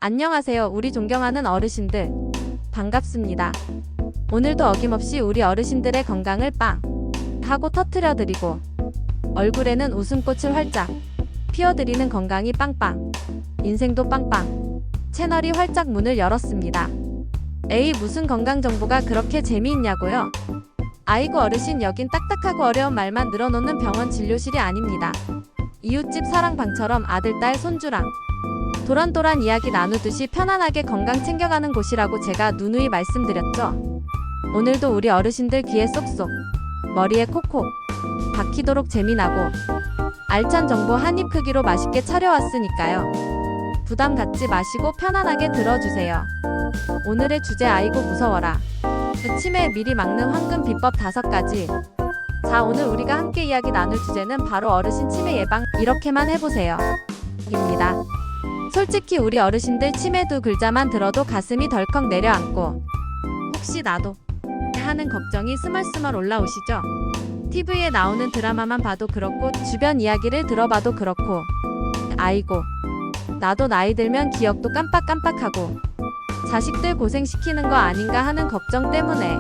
안녕하세요, 우리 존경하는 어르신들. 반갑습니다. 오늘도 어김없이 우리 어르신들의 건강을 빵 하고 터트려드리고 얼굴에는 웃음꽃을 활짝 피워드리는 건강이 빵빵, 인생도 빵빵 채널이 활짝 문을 열었습니다. 에이, 무슨 건강 정보가 그렇게 재미있냐고요? 아이고 어르신, 여긴 딱딱하고 어려운 말만 늘어놓는 병원 진료실이 아닙니다. 이웃집 사랑방처럼 아들, 딸, 손주랑 도란도란 이야기 나누듯이 편안하게 건강 챙겨가는 곳이라고 제가 누누이 말씀드렸죠. 오늘도 우리 어르신들 귀에 쏙쏙, 머리에 콕콕 박히도록 재미나고 알찬 정보 한입 크기로 맛있게 차려왔으니까요. 부담 갖지 마시고 편안하게 들어주세요. 오늘의 주제, 아이고 무서워라. 치매 미리 막는 황금 비법 5가지. 자, 오늘 우리가 함께 이야기 나눌 주제는 바로 어르신 치매 예방, 이렇게만 해보세요 입니다. 솔직히 우리 어르신들 치매 두 글자만 들어도 가슴이 덜컥 내려앉고 혹시 나도 하는 걱정이 스멀스멀 올라오시죠? TV에 나오는 드라마만 봐도 그렇고 주변 이야기를 들어봐도 그렇고 아이고 나도 나이 들면 기억도 깜빡깜빡하고 자식들 고생시키는 거 아닌가 하는 걱정 때문에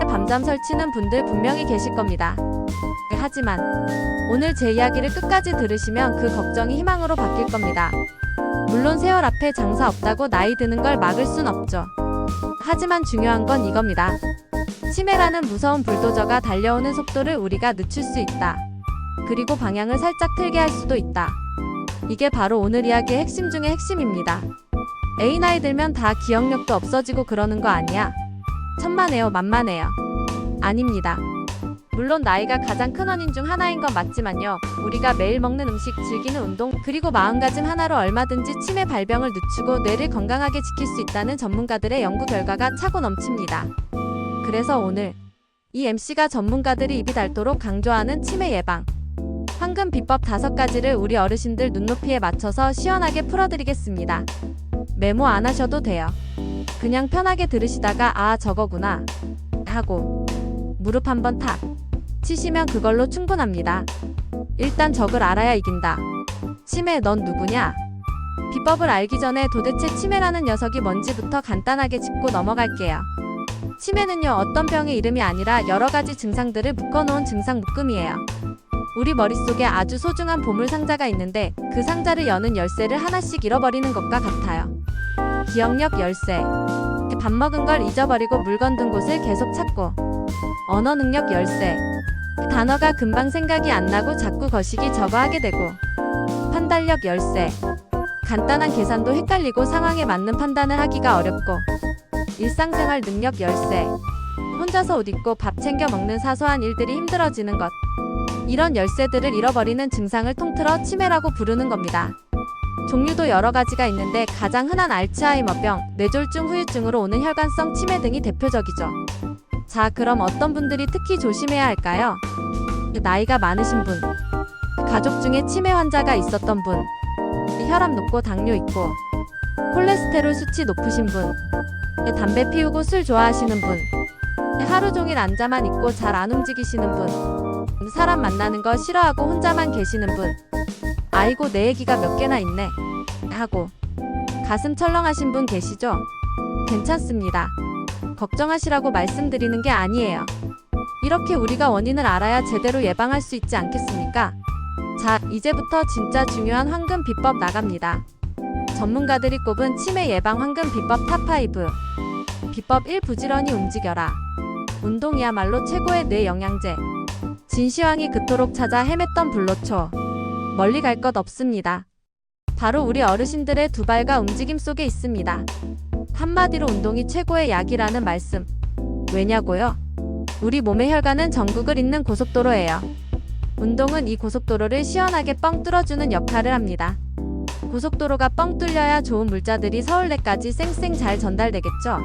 밤잠 설치는 분들 분명히 계실 겁니다. 하지만 오늘 제 이야기를 끝까지 들으시면 그 걱정이 희망으로 바뀔 겁니다. 물론 세월 앞에 장사 없다고 나이 드는 걸 막을 순 없죠. 하지만 중요한 건 이겁니다. 치매라는 무서운 불도저가 달려오는 속도를 우리가 늦출 수 있다. 그리고 방향을 살짝 틀게 할 수도 있다. 이게 바로 오늘 이야기의 핵심 중의 핵심입니다. 에이, 나이 들면 다 기억력도 없어지고 그러는 거 아니야? 천만에요, 만만해요. 아닙니다. 물론 나이가 가장 큰 원인 중 하나인 건 맞지만요. 우리가 매일 먹는 음식, 즐기는 운동, 그리고 마음가짐 하나로 얼마든지 치매 발병을 늦추고 뇌를 건강하게 지킬 수 있다는 전문가들의 연구 결과가 차고 넘칩니다. 그래서 오늘 이 MC가 전문가들이 입이 닳도록 강조하는 치매 예방 황금 비법 5가지를 우리 어르신들 눈높이에 맞춰서 시원하게 풀어드리겠습니다. 메모 안 하셔도 돼요. 그냥 편하게 들으시다가 아, 저거구나 하고 무릎 한번 탁 치시면 그걸로 충분합니다. 일단 적을 알아야 이긴다. 치매, 넌 누구냐? 비법을 알기 전에 도대체 치매라는 녀석이 뭔지부터 간단하게 짚고 넘어갈게요. 치매는요, 어떤 병의 이름이 아니라 여러 가지 증상들을 묶어놓은 증상 묶음이에요. 우리 머릿속에 아주 소중한 보물 상자가 있는데 그 상자를 여는 열쇠를 하나씩 잃어버리는 것과 같아요. 기억력 열쇠. 밥 먹은 걸 잊어버리고 물건 둔 곳을 계속 찾고. 언어 능력 열쇠. 단어가 금방 생각이 안 나고 자꾸 거시기 저거 하게 되고. 판단력 열쇠. 간단한 계산도 헷갈리고 상황에 맞는 판단을 하기가 어렵고. 일상생활 능력 열쇠. 혼자서 옷 입고 밥 챙겨 먹는 사소한 일들이 힘들어지는 것. 이런 열쇠들을 잃어버리는 증상을 통틀어 치매라고 부르는 겁니다. 종류도 여러 가지가 있는데 가장 흔한 알츠하이머병, 뇌졸중, 후유증으로 오는 혈관성 치매 등이 대표적이죠. 자, 그럼 어떤 분들이 특히 조심해야 할까요? 나이가 많으신 분, 가족 중에 치매 환자가 있었던 분, 혈압 높고 당뇨 있고, 콜레스테롤 수치 높으신 분, 담배 피우고 술 좋아하시는 분, 하루 종일 앉아만 있고 잘 안 움직이시는 분, 사람 만나는 거 싫어하고 혼자만 계시는 분, 아이고 내 얘기가 몇 개나 있네 하고 가슴 철렁하신 분 계시죠? 괜찮습니다. 걱정하시라고 말씀드리는 게 아니에요. 이렇게 우리가 원인을 알아야 제대로 예방할 수 있지 않겠습니까? 자, 이제부터 진짜 중요한 황금 비법 나갑니다. 전문가들이 꼽은 치매 예방 황금 비법 탑5. 비법 1. 부지런히 움직여라. 운동이야말로 최고의 뇌 영양제. 진시황이 그토록 찾아 헤맸던 불로초. 멀리 갈 것 없습니다. 바로 우리 어르신들의 두 발과 움직임 속에 있습니다. 한마디로 운동이 최고의 약이라는 말씀. 왜냐고요? 우리 몸의 혈관은 전국을 잇는 고속도로예요. 운동은 이 고속도로를 시원하게 뻥 뚫어주는 역할을 합니다. 고속도로가 뻥 뚫려야 좋은 물자들이 서울내까지 쌩쌩 잘 전달되겠죠.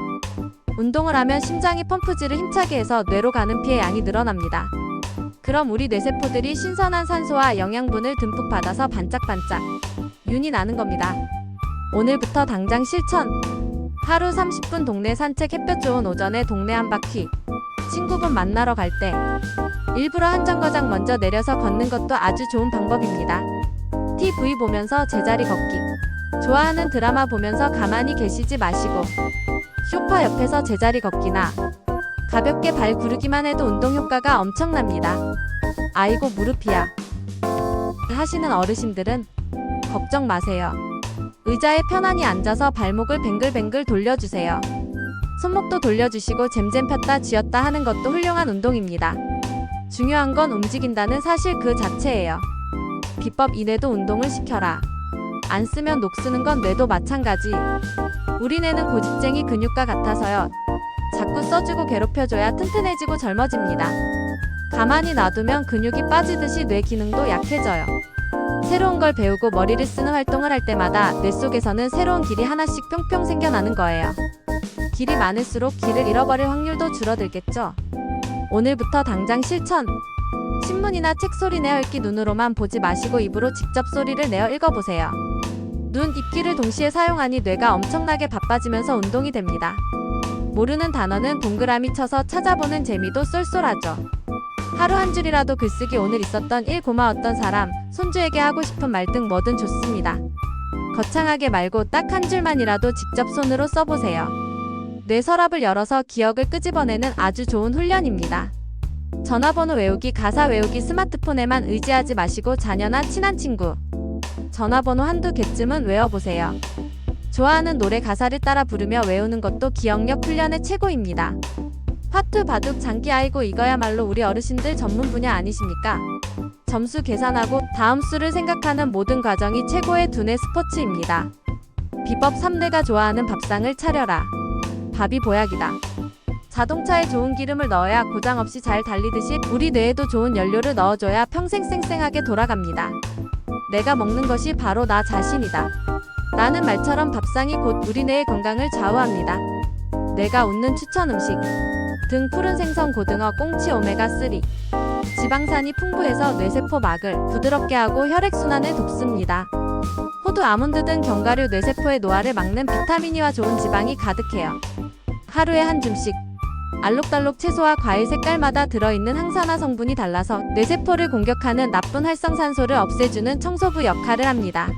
운동을 하면 심장이 펌프질을 힘차게 해서 뇌로 가는 피의 양이 늘어납니다. 그럼 우리 뇌세포들이 신선한 산소와 영양분을 듬뿍 받아서 반짝반짝 윤이 나는 겁니다. 오늘부터 당장 실천! 하루 30분 동네 산책, 햇볕 좋은 오전에 동네 한 바퀴, 친구분 만나러 갈 때 일부러 한 정거장 먼저 내려서 걷는 것도 아주 좋은 방법입니다. TV 보면서 제자리 걷기. 좋아하는 드라마 보면서 가만히 계시지 마시고 소파 옆에서 제자리 걷기나 가볍게 발 구르기만 해도 운동 효과가 엄청납니다. 아이고 무릎이야 하시는 어르신들은 걱정 마세요. 의자에 편안히 앉아서 발목을 뱅글뱅글 돌려주세요. 손목도 돌려주시고 잼잼 폈다 쥐었다 하는 것도 훌륭한 운동입니다. 중요한 건 움직인다는 사실 그 자체예요. 비법 이내도 운동을 시켜라. 안 쓰면 녹쓰는 건 뇌도 마찬가지. 우리 뇌는 고집쟁이 근육과 같아서요. 자꾸 써주고 괴롭혀줘야 튼튼해지고 젊어집니다. 가만히 놔두면 근육이 빠지듯이 뇌 기능도 약해져요. 새로운 걸 배우고 머리를 쓰는 활동을 할 때마다 뇌 속에서는 새로운 길이 하나씩 뿅뿅 생겨나는 거예요. 길이 많을수록 길을 잃어버릴 확률도 줄어들겠죠. 오늘부터 당장 실천! 신문이나 책 소리 내어 읽기 눈으로만 보지 마시고 입으로 직접 소리를 내어 읽어보세요. 눈, 입, 귀를 동시에 사용하니 뇌가 엄청나게 바빠지면서 운동이 됩니다. 모르는 단어는 동그라미 쳐서 찾아보는 재미도 쏠쏠하죠. 하루 한 줄이라도 글쓰기 오늘 있었던 일 고마웠던 사람, 손주에게 하고 싶은 말 등 뭐든 좋습니다. 거창하게 말고 딱 한 줄만이라도 직접 손으로 써보세요. 뇌 서랍을 열어서 기억을 끄집어내는 아주 좋은 훈련입니다. 전화번호 외우기, 가사 외우기 스마트폰에만 의지하지 마시고 자녀나 친한 친구 전화번호 한두 개쯤은 외워보세요. 좋아하는 노래 가사를 따라 부르며 외우는 것도 기억력 훈련의 최고입니다. 화투, 바둑, 장기 아이고 이거야말로 우리 어르신들 전문 분야 아니십니까? 점수 계산하고 다음 수를 생각하는 모든 과정이 최고의 두뇌 스포츠입니다. 비법 3. 내가 좋아하는 밥상을 차려라. 밥이 보약이다. 자동차에 좋은 기름을 넣어야 고장 없이 잘 달리듯이 우리 뇌에도 좋은 연료를 넣어줘야 평생 쌩쌩하게 돌아갑니다. 내가 먹는 것이 바로 나 자신이다. 라는 말처럼 밥상이 곧 우리 뇌의 건강을 좌우합니다. 내가 웃는 추천 음식 등 푸른 생선, 고등어, 꽁치, 오메가3 지방산이 풍부해서 뇌세포막을 부드럽게 하고 혈액순환을 돕습니다. 호두, 아몬드 등 견과류 뇌세포의 노화를 막는 비타민이와 좋은 지방이 가득해요. 하루에 한 줌씩 알록달록 채소와 과일 색깔마다 들어있는 항산화 성분이 달라서 뇌세포를 공격하는 나쁜 활성산소를 없애주는 청소부 역할을 합니다.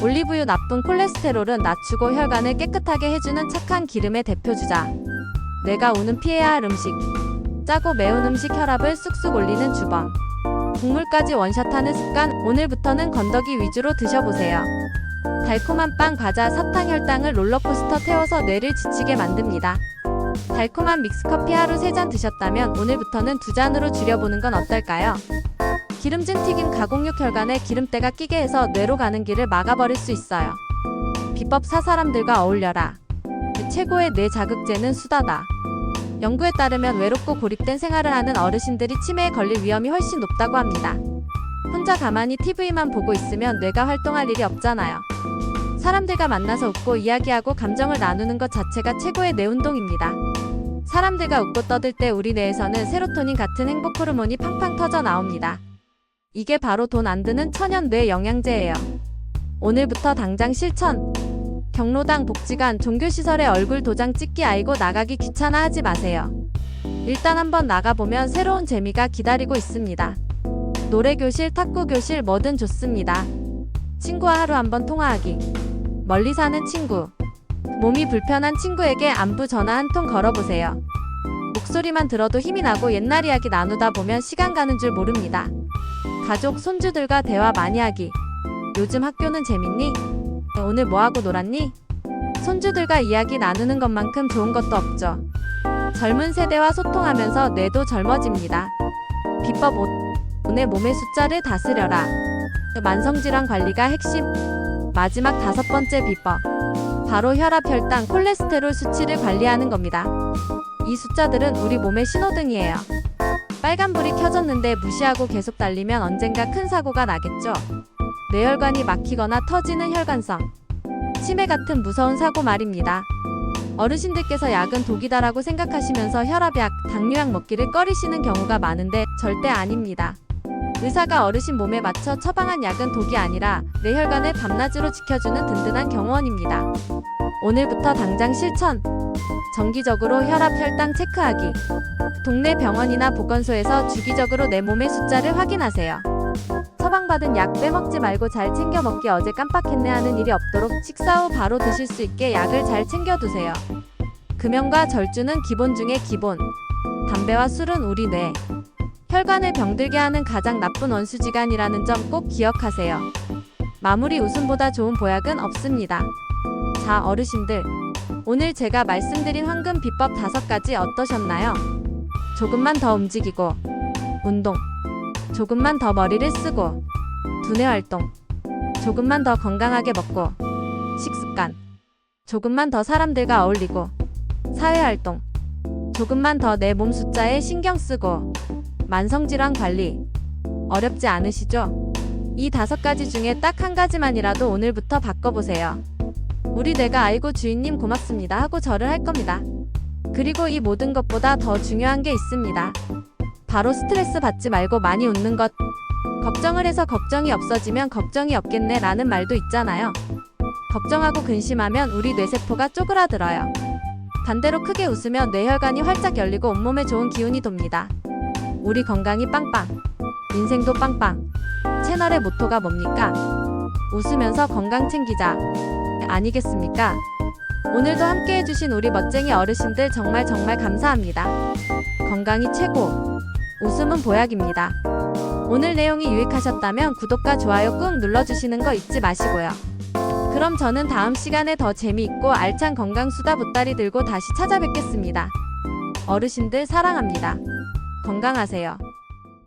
올리브유 나쁜 콜레스테롤은 낮추고 혈관을 깨끗하게 해주는 착한 기름의 대표주자. 내가 오늘 피해야 할 음식 짜고 매운 음식 혈압을 쑥쑥 올리는 주범. 국물까지 원샷하는 습관 오늘부터는 건더기 위주로 드셔보세요. 달콤한 빵, 과자, 사탕 혈당을 롤러코스터 태워서 뇌를 지치게 만듭니다. 달콤한 믹스커피 하루 3잔 드셨다면 오늘부터는 2잔으로 줄여보는 건 어떨까요? 기름진 튀김 가공육 혈관에 기름때가 끼게 해서 뇌로 가는 길을 막아버릴 수 있어요. 비법 4. 사람들과 어울려라. 최고의 뇌 자극제는 수다다. 연구에 따르면 외롭고 고립된 생활을 하는 어르신들이 치매에 걸릴 위험이 훨씬 높다고 합니다. 혼자 가만히 TV만 보고 있으면 뇌가 활동할 일이 없잖아요. 사람들과 만나서 웃고 이야기하고 감정을 나누는 것 자체가 최고의 뇌 운동입니다. 사람들과 웃고 떠들 때 우리 뇌에서는 세로토닌 같은 행복 호르몬이 팡팡 터져 나옵니다. 이게 바로 돈 안 드는 천연 뇌 영양제예요. 오늘부터 당장 실천! 경로당, 복지관, 종교시설에 얼굴 도장 찍기 아이고 나가기 귀찮아 하지 마세요. 일단 한번 나가보면 새로운 재미가 기다리고 있습니다. 노래교실, 탁구교실 뭐든 좋습니다. 친구와 하루 한번 통화하기. 멀리 사는 친구, 몸이 불편한 친구에게 안부 전화 한 통 걸어보세요. 목소리만 들어도 힘이 나고 옛날 이야기 나누다 보면 시간 가는 줄 모릅니다. 가족, 손주들과 대화 많이 하기. 요즘 학교는 재밌니? 오늘 뭐하고 놀았니? 손주들과 이야기 나누는 것만큼 좋은 것도 없죠. 젊은 세대와 소통하면서 뇌도 젊어집니다. 비법 5. 내 몸의 숫자를 다스려라. 만성질환 관리가 핵심. 마지막 5번째 비법. 바로 혈압, 혈당, 콜레스테롤 수치를 관리하는 겁니다. 이 숫자들은 우리 몸의 신호등이에요. 빨간불이 켜졌는데 무시하고 계속 달리면 언젠가 큰 사고가 나겠죠. 뇌혈관이 막히거나 터지는 혈관성. 치매 같은 무서운 사고 말입니다. 어르신들께서 약은 독이다라고 생각하시면서 혈압약, 당뇨약 먹기를 꺼리시는 경우가 많은데 절대 아닙니다. 의사가 어르신 몸에 맞춰 처방한 약은 독이 아니라 뇌혈관을 밤낮으로 지켜주는 든든한 경호원입니다. 오늘부터 당장 실천! 정기적으로 혈압, 혈당 체크하기. 동네 병원이나 보건소에서 주기적으로 내 몸의 숫자를 확인하세요. 처방받은 약 빼먹지 말고 잘 챙겨 먹기. 어제 깜빡했네 하는 일이 없도록 식사 후 바로 드실 수 있게 약을 잘 챙겨 두세요. 금연과 절주는 기본 중에 기본. 담배와 술은 우리 뇌, 혈관을 병들게 하는 가장 나쁜 원수지간이라는 점 꼭 기억하세요. 마무리 웃음보다 좋은 보약은 없습니다. 자, 어르신들, 오늘 제가 말씀드린 황금 비법 5가지 어떠셨나요? 조금만 더 움직이고, 운동, 조금만 더 머리를 쓰고, 두뇌 활동, 조금만 더 건강하게 먹고, 식습관, 조금만 더 사람들과 어울리고, 사회활동, 조금만 더 내 몸 숫자에 신경 쓰고, 만성질환 관리, 어렵지 않으시죠? 이 5가지 중에 딱 한 가지만이라도 오늘부터 바꿔보세요. 우리 뇌가 아이고 주인님 고맙습니다 하고 절을 할 겁니다. 그리고 이 모든 것보다 더 중요한 게 있습니다. 바로 스트레스 받지 말고 많이 웃는 것. 걱정을 해서 걱정이 없어지면 걱정이 없겠네 라는 말도 있잖아요. 걱정하고 근심하면 우리 뇌세포가 쪼그라들어요. 반대로 크게 웃으면 뇌혈관이 활짝 열리고 온몸에 좋은 기운이 돕니다. 우리 건강이 빵빵, 인생도 빵빵. 채널의 모토가 뭡니까? 웃으면서 건강 챙기자 아니겠습니까? 오늘도 함께 해주신 우리 멋쟁이 어르신들 정말 감사합니다. 건강이 최고, 웃음은 보약입니다. 오늘 내용이 유익하셨다면 구독과 좋아요 꾹 눌러주시는 거 잊지 마시고요. 그럼 저는 다음 시간에 더 재미있고 알찬 건강 수다 보따리 들고 다시 찾아뵙겠습니다. 어르신들 사랑합니다. 건강하세요.